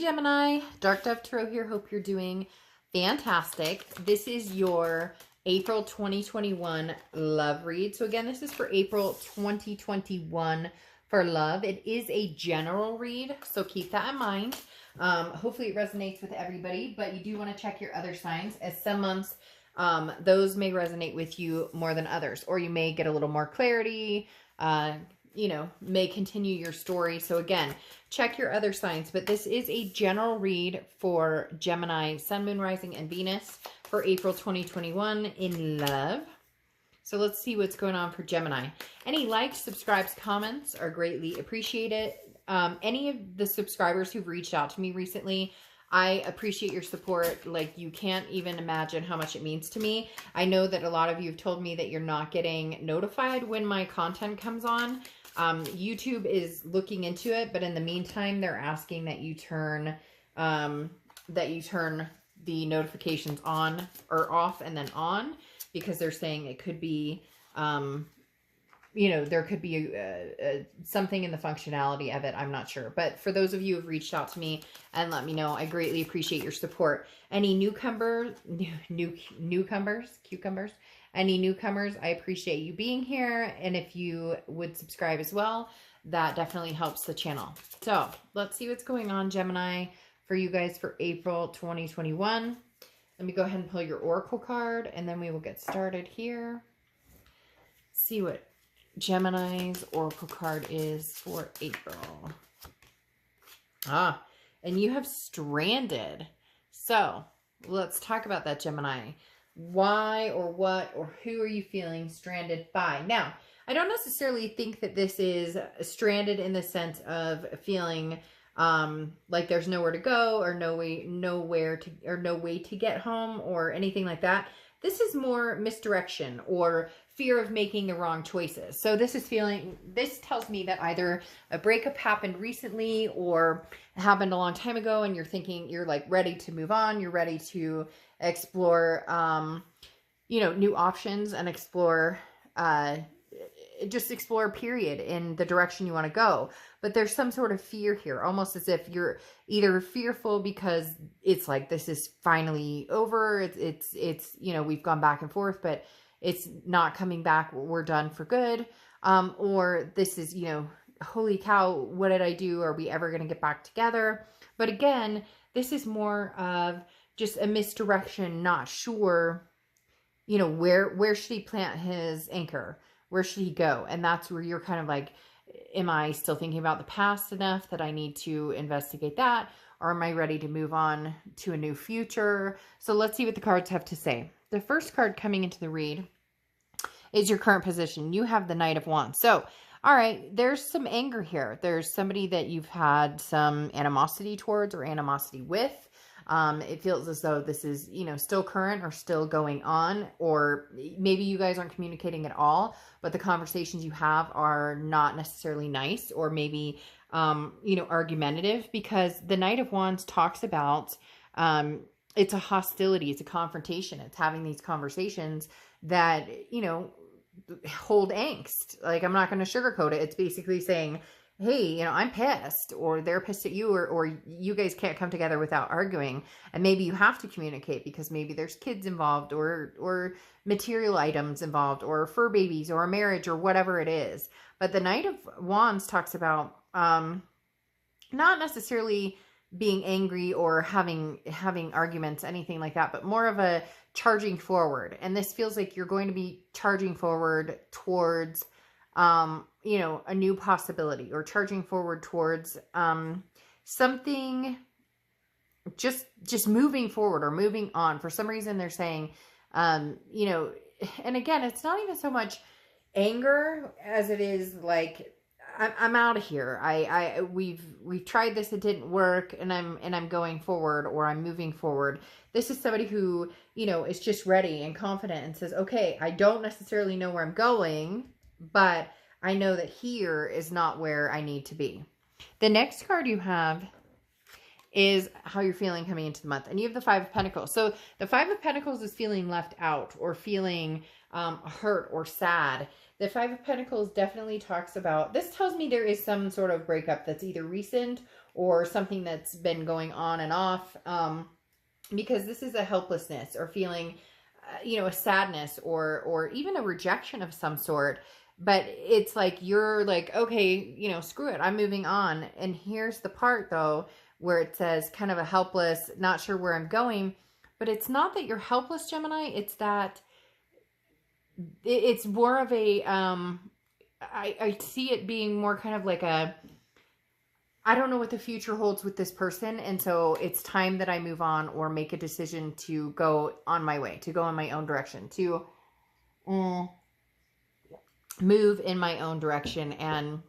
Gemini, Dark Dove Tarot here. Hope you're doing fantastic. This is your April 2021 love read. So again, this is for April 2021 for love. It is a general read, so keep that in mind. Hopefully it resonates with everybody, but you do want to check your other signs, as some months those may resonate with you more than others, or you may get a little more clarity, you know, may continue your story. So again, check your other signs, but this is a general read for Gemini, Sun, Moon, Rising, and Venus for April 2021 in love. So let's see what's going on for Gemini. Any likes, subscribes, comments are greatly appreciated. Any of the subscribers who've reached out to me recently, I appreciate your support. Like, you can't even imagine how much it means to me. I know that a lot of you have told me that you're not getting notified when my content comes on. YouTube is looking into it, but in the meantime, they're asking that you turn the notifications on or off and then on, because they're saying it could be, you know, there could be something in the functionality of it. I'm not sure. But for those of you who have reached out to me and let me know, I greatly appreciate your support. Any newcomers, any newcomers, I appreciate you being here. And if you would subscribe as well, that definitely helps the channel. So let's see what's going on, Gemini, for you guys for April 2021. Let me go ahead and pull your Oracle card, and then we will get started here. See what Gemini's Oracle card is for April. And you have stranded. So let's talk about that, Gemini. Why or what or who are you feeling stranded by? Now, I don't necessarily think that this is stranded in the sense of feeling like there's nowhere to go, or no way to get home or anything like that. This is more misdirection or fear of making the wrong choices. So this tells me that either a breakup happened recently or happened a long time ago, and you're thinking, you're like ready to move on. You're ready to explore, you know, new options and explore, just explore, period, in the direction you want to go. But there's some sort of fear here, almost as if you're either fearful because it's like, this is finally over. It's, you know, we've gone back and forth, but it's not coming back. We're done for good. Or this is, you know, holy cow, what did I do? Are we ever going to get back together? But again, this is more of just a misdirection, not sure, you know, where should he plant his anchor? Where should he go? And that's where you're kind of like, am I still thinking about the past enough that I need to investigate that? Or am I ready to move on to a new future? So let's see what the cards have to say. The first card coming into the read is your current position. You have the Knight of Wands. So, all right, there's some anger here. There's somebody that you've had some animosity towards or animosity with. It feels as though this is, you know, still current or still going on, or maybe you guys aren't communicating at all, but the conversations you have are not necessarily nice, or maybe, you know, argumentative, because the Knight of Wands talks about, it's a hostility, it's a confrontation. It's having these conversations that, you know, hold angst. Like, I'm not going to sugarcoat it. It's basically saying, hey, you know, I'm pissed, or they're pissed at you, or you guys can't come together without arguing. And maybe you have to communicate because maybe there's kids involved, or material items involved, or fur babies, or a marriage, or whatever it is. But the Knight of Wands talks about not necessarily being angry or having arguments, anything like that, but more of a charging forward. And this feels like you're going to be charging forward towards you know, a new possibility, or charging forward towards something, just moving forward or moving on. For some reason they're saying, you know, and again, it's not even so much anger as it is like, I'm out of here. We've tried this, it didn't work, and I'm going forward, or I'm moving forward. This is somebody who, you know, is just ready and confident and says, okay, I don't necessarily know where I'm going, but I know that here is not where I need to be. The next card you have is how you're feeling coming into the month. And you have the Five of Pentacles. So the Five of Pentacles is feeling left out, or feeling hurt or sad. The Five of Pentacles definitely talks about, this tells me there is some sort of breakup that's either recent or something that's been going on and off. Because this is a helplessness or feeling, a sadness or even a rejection of some sort. But it's like, you're like, okay, screw it, I'm moving on. And here's the part though, where it says kind of a helpless, not sure where I'm going. But it's not that you're helpless, Gemini. It's that it's more of a, I see it being more kind of like a, I don't know what the future holds with this person. And so it's time that I move on or make a decision to go on my way, to go in my own direction, to move in my own direction and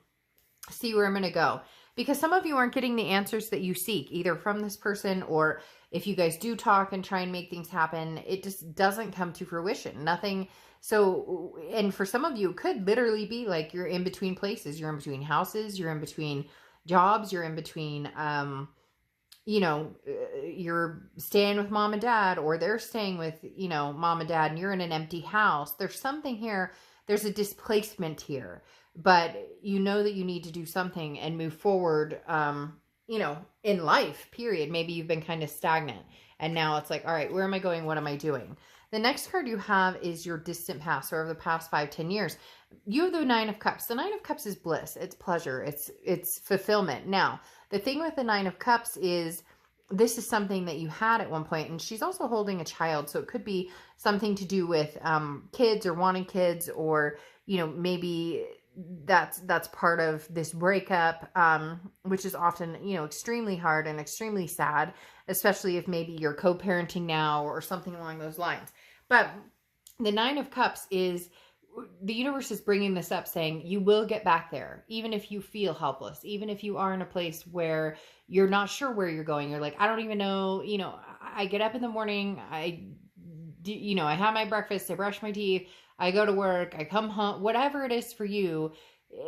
see where I'm going to go. Because some of you aren't getting the answers that you seek, either from this person, or if you guys do talk and try and make things happen, it just doesn't come to fruition. Nothing. So, and for some of you, it could literally be like you're in between places. You're in between houses. You're in between jobs. You're in between, you're staying with mom and dad, or they're staying with, mom and dad, and you're in an empty house. There's something here. There's a displacement here, but you know that you need to do something and move forward, in life, period. Maybe you've been kind of stagnant and now it's like, all right, where am I going? What am I doing? The next card you have is your distant past, or over the past 5-10 years. You have the Nine of Cups. The Nine of Cups is bliss. It's pleasure. It's fulfillment. Now, the thing with the Nine of Cups is this is something that you had at one point, and she's also holding a child. So it could be something to do with kids or wanting kids, or, maybe that's part of this breakup, which is often, extremely hard and extremely sad, especially if maybe you're co-parenting now or something along those lines. But the Nine of Cups is, the universe is bringing this up, saying you will get back there, even if you feel helpless, even if you are in a place where you're not sure where you're going. You're like, I don't even know, I get up in the morning, I have my breakfast, I brush my teeth, I go to work, I come home, whatever it is for you,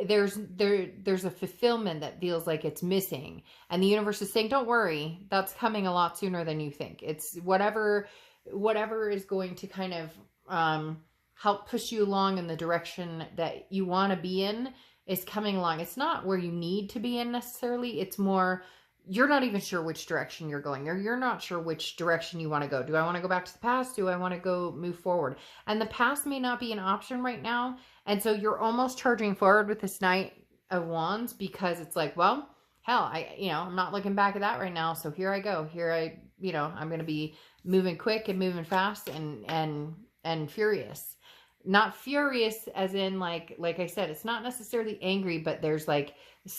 there's a fulfillment that feels like it's missing. And the universe is saying, don't worry, that's coming a lot sooner than you think. It's whatever is going to kind of help push you along in the direction that you want to be in is coming along. It's not where you need to be in necessarily. It's more, you're not even sure which direction you're going, or you're not sure which direction you want to go. Do I want to go back to the past? Do I want to go move forward? And the past may not be an option right now. And so you're almost charging forward with this Knight of Wands, because it's like, well, hell, I'm not looking back at that right now. So here I go. I'm going to be moving quick and moving fast and furious. Not furious as in like I said, it's not necessarily angry, but there's like,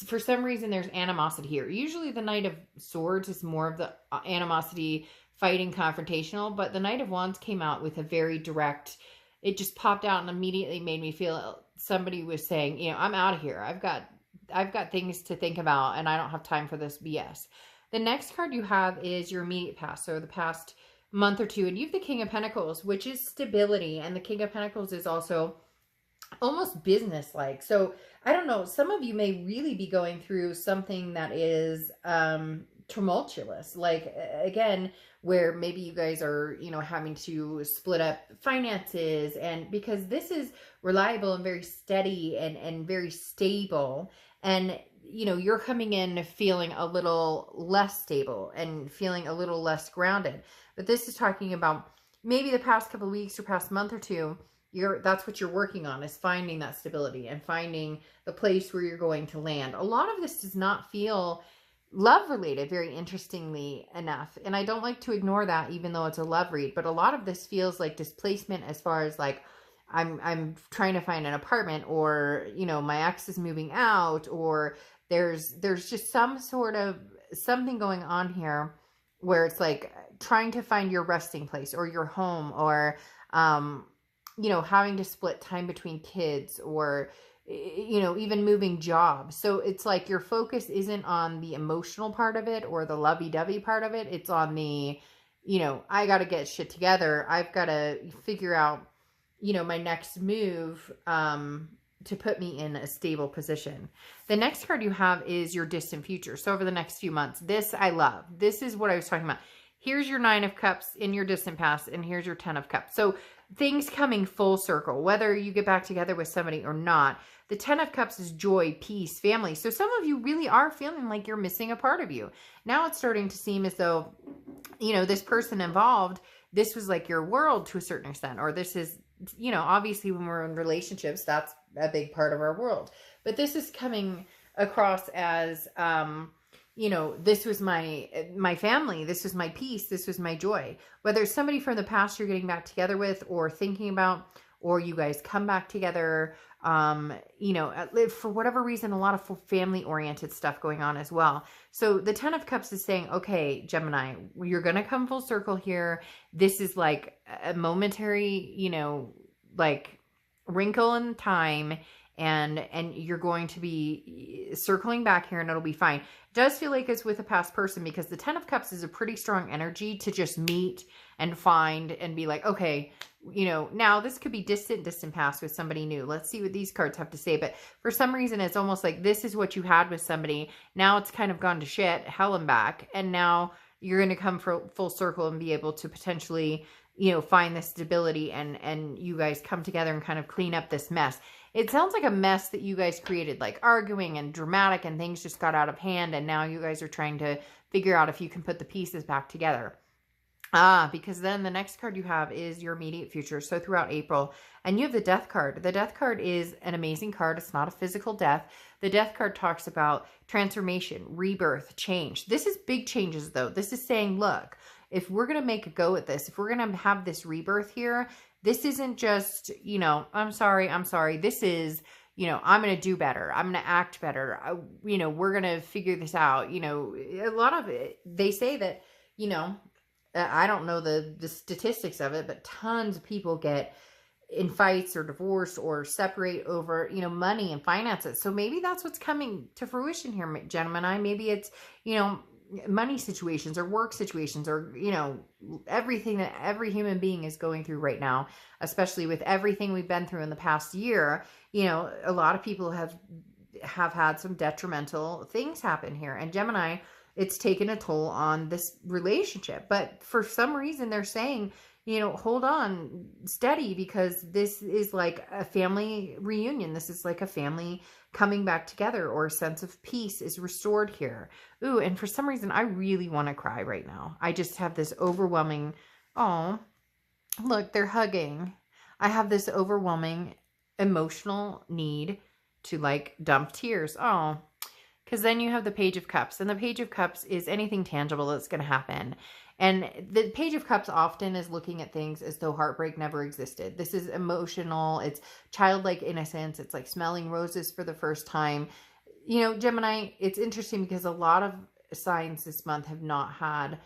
for some reason, there's animosity here. Usually the Knight of Swords is more of the animosity, fighting, confrontational, but the Knight of Wands came out with a very direct, it just popped out and immediately made me feel somebody was saying, I'm out of here. I've got things to think about and I don't have time for this BS. The next card you have is your immediate past, so the past month or two, and you have the King of Pentacles, which is stability, and the King of Pentacles is also almost business-like. So I don't know, some of you may really be going through something that is tumultuous, like again, where maybe you guys are, having to split up finances, and because this is reliable and very steady and very stable, and you're coming in feeling a little less stable and feeling a little less grounded. But this is talking about maybe the past couple of weeks or past month or two, that's what you're working on, is finding that stability and finding the place where you're going to land. A lot of this does not feel love related, very interestingly enough. And I don't like to ignore that, even though it's a love read, but a lot of this feels like displacement, as far as like, I'm trying to find an apartment, or, my ex is moving out, or there's just some sort of something going on here where it's like trying to find your resting place or your home, or, having to split time between kids, or, even moving jobs. So it's like your focus isn't on the emotional part of it or the lovey-dovey part of it. It's on the, I got to get shit together. I've got to figure out, my next move, to put me in a stable position. The next card you have is your distant future. So over the next few months, this I love. This is what I was talking about. Here's your Nine of Cups in your distant past, and here's your 10 of Cups. So things coming full circle, whether you get back together with somebody or not, The 10 of Cups is joy, peace, family. So some of you really are feeling like you're missing a part of you. Now it's starting to seem as though, you know, this person involved, this was like your world to a certain extent, or this is, you know, obviously when we're in relationships, that's a big part of our world. But this is coming across as, you know, this was my family, this was my peace, this was my joy. Whether it's somebody from the past you're getting back together with or thinking about, or you guys come back together, you know, for whatever reason, a lot of family-oriented stuff going on as well. So the 10 of Cups is saying, okay, Gemini, you're going to come full circle here. This is like a momentary, you know, like wrinkle in time, and you're going to be circling back here and it'll be fine. It does feel like it's with a past person, because the 10 of Cups is a pretty strong energy to just meet and find and be like, okay, you know, now this could be distant past with somebody new. Let's see what these cards have to say. But for some reason, it's almost like this is what you had with somebody. Now it's kind of gone to shit, hell and back. And now you're going to come for full circle and be able to potentially, you know, find this stability, and you guys come together and kind of clean up this mess. It sounds like a mess that you guys created, like arguing and dramatic, and things just got out of hand. And now you guys are trying to figure out if you can put the pieces back together. Because then the next card you have is your immediate future. So throughout April, and you have the Death card. The Death card is an amazing card. It's not a physical death. The Death card talks about transformation, rebirth, change. This is big changes though. This is saying, look, if we're going to make a go at this, if we're going to have this rebirth here, this isn't just, you know, I'm sorry. This is, you know, I'm going to do better. I'm going to act better. You know, we're going to figure this out. You know, a lot of it, they say that, you know, I don't know the statistics of it, but tons of people get in fights or divorce or separate over, you know, money and finances. So maybe that's what's coming to fruition here, Gemini. Maybe it's, you know, money situations or work situations, or, you know, everything that every human being is going through right now, especially with everything we've been through in the past year. You know, a lot of people have had some detrimental things happen here. And Gemini, it's taken a toll on this relationship. But for some reason, they're saying, you know, hold on, steady, because this is like a family reunion. This is like a family coming back together, or a sense of peace is restored here. Ooh, and for some reason, I really want to cry right now. I just have this overwhelming, oh, look, they're hugging. I have this overwhelming emotional need to like dump tears. Oh, because then you have the Page of Cups, and the Page of Cups is anything tangible that's going to happen. And the Page of Cups often is looking at things as though heartbreak never existed. This is emotional. It's childlike innocence. It's like smelling roses for the first time. You know, Gemini, it's interesting because a lot of signs this month have not had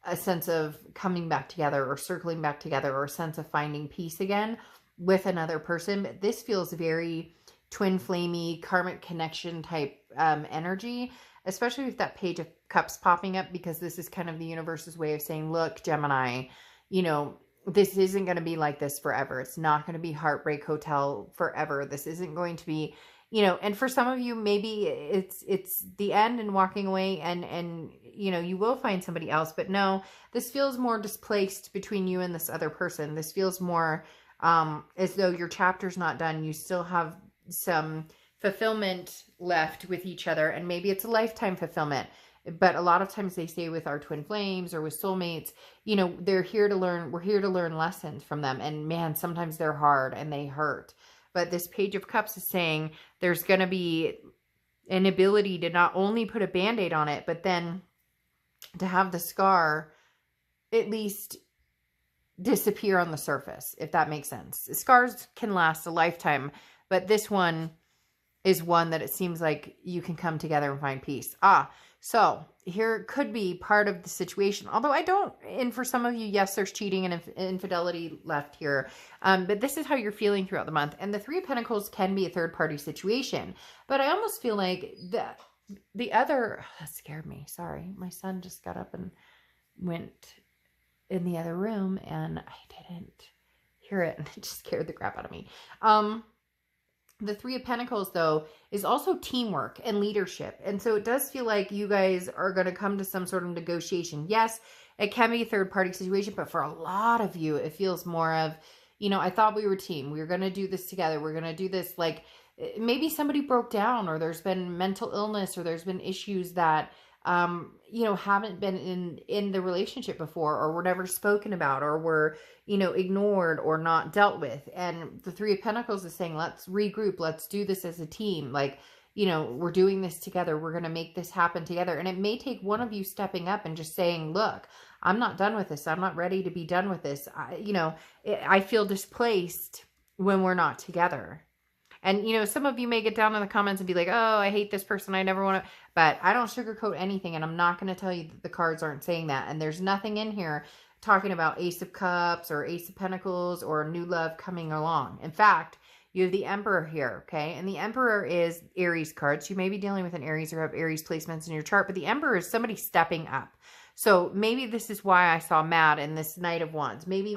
a sense of coming back together or circling back together, or a sense of finding peace again with another person. But this feels very twin flamey, karmic connection type energy, especially with that Page of Cups popping up, because this is kind of the universe's way of saying, look, Gemini, you know, this isn't going to be like this forever. It's not going to be Heartbreak Hotel forever. This isn't going to be, you know, and for some of you, maybe it's the end and walking away, and, you know, you will find somebody else. But no, this feels more displaced between you and this other person. This feels more as though your chapter's not done. You still have some fulfillment left with each other, and maybe it's a lifetime fulfillment. But a lot of times they say with our twin flames or with soulmates, you know, they're here to learn. We're here to learn lessons from them. And man, sometimes they're hard and they hurt. But this Page of Cups is saying there's going to be an ability to not only put a Band-Aid on it, but then to have the scar at least disappear on the surface, if that makes sense. Scars can last a lifetime, but this one is one that it seems like you can come together and find peace. So here could be part of the situation. Although I don't, and for some of you, yes, there's cheating and infidelity left here. But this is how you're feeling throughout the month. And the Three of Pentacles can be a third party situation. But I almost feel like the other, that scared me. Sorry. My son just got up and went in the other room, and I didn't hear it. And it just scared the crap out of me. The Three of Pentacles, though, is also teamwork and leadership. And so it does feel like you guys are going to come to some sort of negotiation. Yes, it can be a third-party situation, but for a lot of you, it feels more of, you know, I thought we were a team. We were going to do this together. We're going to do this. Like, maybe somebody broke down, or there's been mental illness, or there's been issues that, you know, haven't been in the relationship before, or were never spoken about, or were, you know, ignored or not dealt with. And the Three of Pentacles is saying, let's regroup. Let's do this as a team. Like, you know, we're doing this together. We're going to make this happen together. And it may take one of you stepping up and just saying, look, I'm not done with this. I'm not ready to be done with this. I feel displaced when we're not together. And, you know, some of you may get down in the comments and be like, oh, I hate this person. I never want to, but I don't sugarcoat anything. And I'm not going to tell you that the cards aren't saying that. And there's nothing in here talking about Ace of Cups or Ace of Pentacles or new love coming along. In fact, you have the Emperor here, okay? And the Emperor is Aries cards. You may be dealing with an Aries or have Aries placements in your chart, but the Emperor is somebody stepping up. So maybe this is why I saw mad in this Knight of Wands. Maybe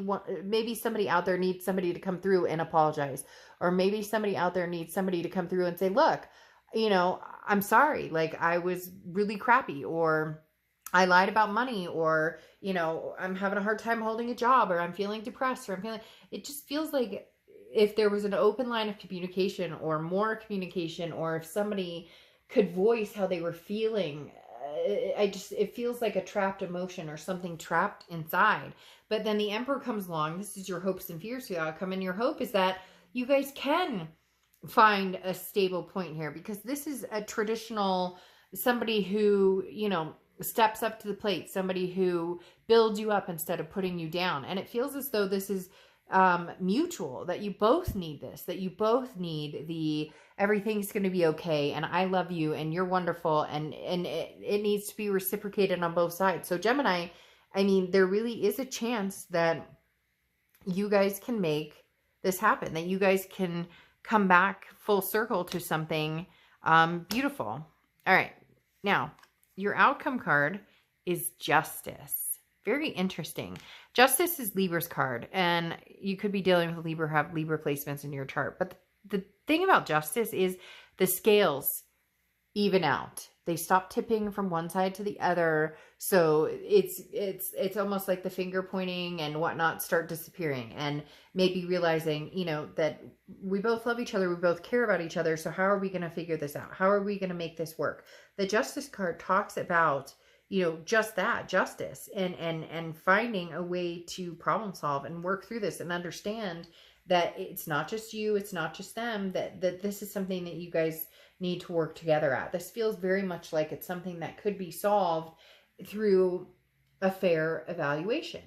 somebody out there needs somebody to come through and apologize. Or maybe somebody out there needs somebody to come through and say, look, you know, I'm sorry. Like, I was really crappy, or I lied about money, or, you know, I'm having a hard time holding a job, or I'm feeling depressed, or it just feels like if there was an open line of communication or more communication, or if somebody could voice how they were feeling, it feels like a trapped emotion or something trapped inside. But then the Emperor comes along. This is your hopes and fears for the outcome. And your hope is that you guys can find a stable point here, because this is a traditional, somebody who, you know, steps up to the plate, somebody who builds you up instead of putting you down. And it feels as though this is mutual, that you both need this, that you both need the everything's going to be okay, and I love you, and you're wonderful, and it needs to be reciprocated on both sides. So Gemini, I mean, there really is a chance that you guys can make this happen, that you guys can come back full circle to something beautiful. All right, now your outcome card is Justice. Very interesting. Justice is Libra's card, and you could be dealing with Libra, have Libra placements in your chart. But the thing about Justice is the scales even out. They stop tipping from one side to the other. So it's almost like the finger pointing and whatnot start disappearing, and maybe realizing, you know, that we both love each other. We both care about each other. So how are we going to figure this out? How are we going to make this work? The Justice card talks about, you know, just that, justice, and finding a way to problem solve and work through this, and understand that it's not just you, it's not just them, that this is something that you guys need to work together at. This feels very much like it's something that could be solved through a fair evaluation.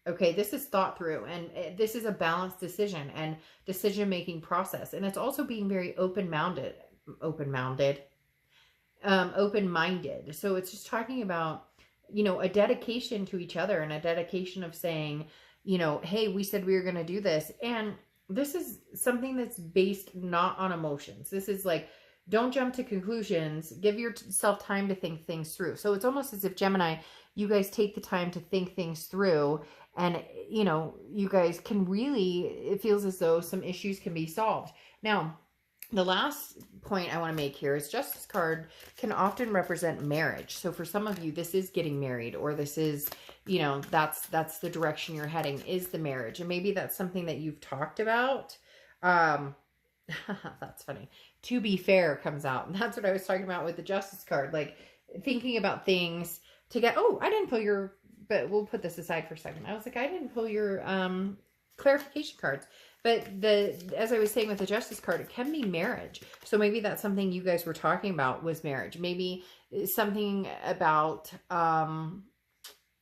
Okay, this is thought through, and this is a balanced decision and decision-making process. And it's also being very open-minded. So it's just talking about, you know, a dedication to each other, and a dedication of saying, you know, hey, we said we were going to do this. And this is something that's based not on emotions. This is like, don't jump to conclusions. Give yourself time to think things through. So it's almost as if, Gemini, you guys take the time to think things through, and, you know, you guys can really, it feels as though some issues can be solved. Now, the last point I want to make here is Justice card can often represent marriage. So for some of you, this is getting married, or this is, you know, that's the direction you're heading, is the marriage. And maybe that's something that you've talked about. That's funny. To be fair comes out. And that's what I was talking about with the Justice card. Like, thinking about things to get, oh, I didn't pull your, but we'll put this aside for a second. I was like, I didn't pull your clarification cards. But as I was saying with the Justice card, it can be marriage. So maybe that's something you guys were talking about, was marriage. Maybe something about,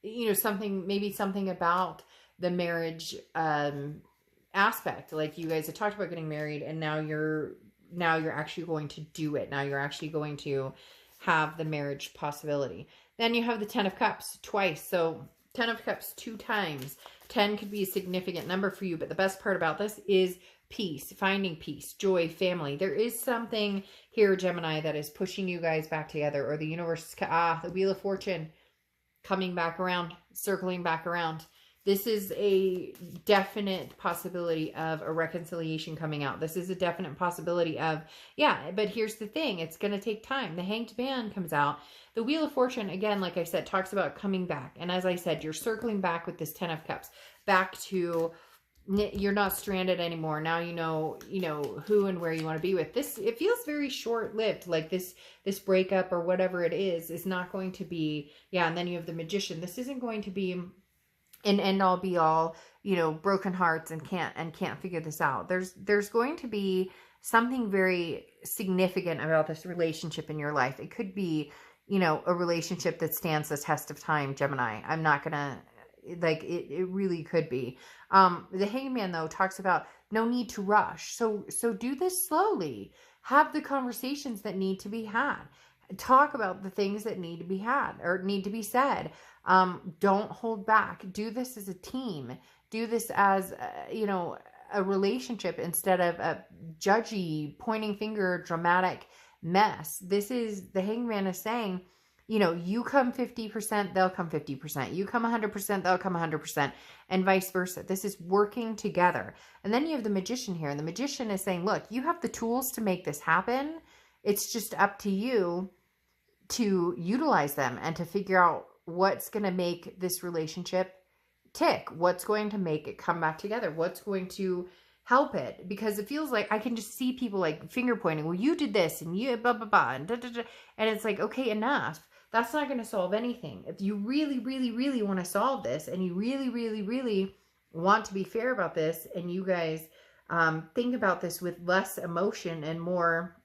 you know, maybe something about the marriage aspect. Like, you guys had talked about getting married, and now you're actually going to do it. Now you're actually going to have the marriage possibility. Then you have the 10 of Cups twice. So 10 of Cups 2 times. 10 could be a significant number for you, but the best part about this is peace, finding peace, joy, family. There is something here, Gemini, that is pushing you guys back together, or the universe, the Wheel of Fortune coming back around, circling back around. This is a definite possibility of a reconciliation coming out. This is a definite possibility of, yeah, but here's the thing. It's going to take time. The Hanged Man comes out. The Wheel of Fortune, again, like I said, talks about coming back. And as I said, you're circling back with this 10 of Cups, back to you're not stranded anymore. Now you know who and where you want to be with. This, it feels very short-lived. Like this breakup or whatever it is not going to be, yeah, and then you have the Magician. This isn't going to be an end all be all, broken hearts and can't figure this out. There's going to be something very significant about this relationship in your life. It could be, a relationship that stands the test of time, Gemini. I'm not gonna, like, it really could be. The Hangman, though, talks about no need to rush. So do this slowly. Have the conversations that need to be had. Talk about the things that need to be had or need to be said. Don't hold back. Do this as a team. Do this as, a relationship instead of a judgy, pointing finger, dramatic mess. This is, the Hangman is saying, you come 50%, they'll come 50%. You come 100%, they'll come 100%, and vice versa. This is working together. And then you have the Magician here, and the Magician is saying, look, you have the tools to make this happen. It's just up to you to utilize them and to figure out what's going to make this relationship tick, what's going to make it come back together, what's going to help it. Because it feels like I can just see people like finger pointing, well, you did this and you blah blah blah and da, da, da. And it's like, okay, enough. That's not going to solve anything. If you really, really, really want to solve this, and you really, really, really want to be fair about this, and you guys think about this with less emotion and more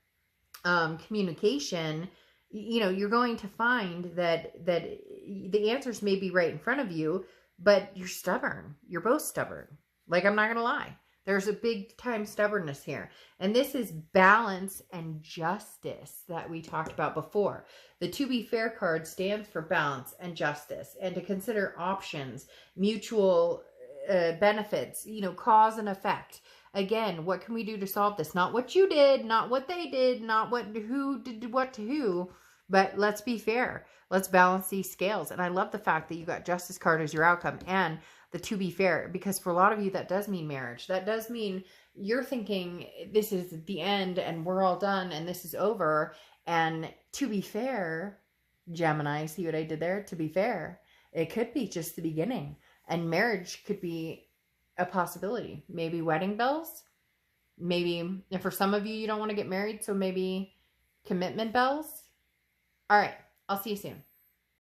communication, you're going to find that the answers may be right in front of you, but you're stubborn. You're both stubborn. Like, I'm not going to lie. There's a big time stubbornness here. And this is balance and justice that we talked about before. The To Be Fair card stands for balance and justice, and to consider options, mutual benefits, cause and effect. Again, what can we do to solve this? Not what you did, not what they did, not who did what to who, but let's be fair. Let's balance these scales. And I love the fact that you got Justice card as your outcome and the To Be Fair, because for a lot of you, that does mean marriage. That does mean you're thinking this is the end and we're all done and this is over. And to be fair, Gemini, see what I did there? To be fair, it could be just the beginning, and marriage could be a possibility. Maybe wedding bells. Maybe, and for some of you, you don't want to get married, so maybe commitment bells. All right, I'll see you soon.